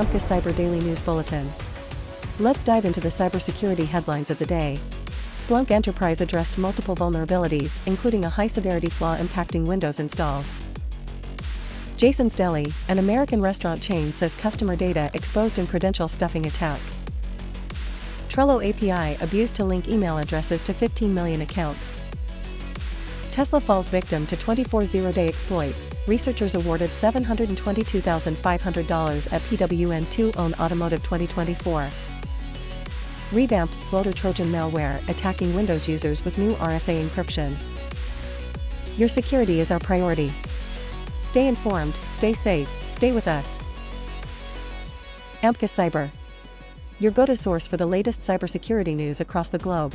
Ampcus Cyber Daily News Bulletin. Let's dive into the cybersecurity headlines of the day. Splunk Enterprise addressed multiple vulnerabilities, including a high-severity flaw impacting Windows installs. Jason's Deli, an American restaurant chain, says customer data exposed in credential stuffing attack. Trello API abused to link email addresses to 15 million accounts. Tesla falls victim to 24 zero-day exploits. Researchers awarded $722,500 at PWN2 Own Automotive 2024. Re-vamped Zloader trojan malware attacking Windows users with new RSA encryption. Your security is our priority. Stay informed, stay safe, stay with us. Ampcus Cyber, your go-to source for the latest cybersecurity news across the globe.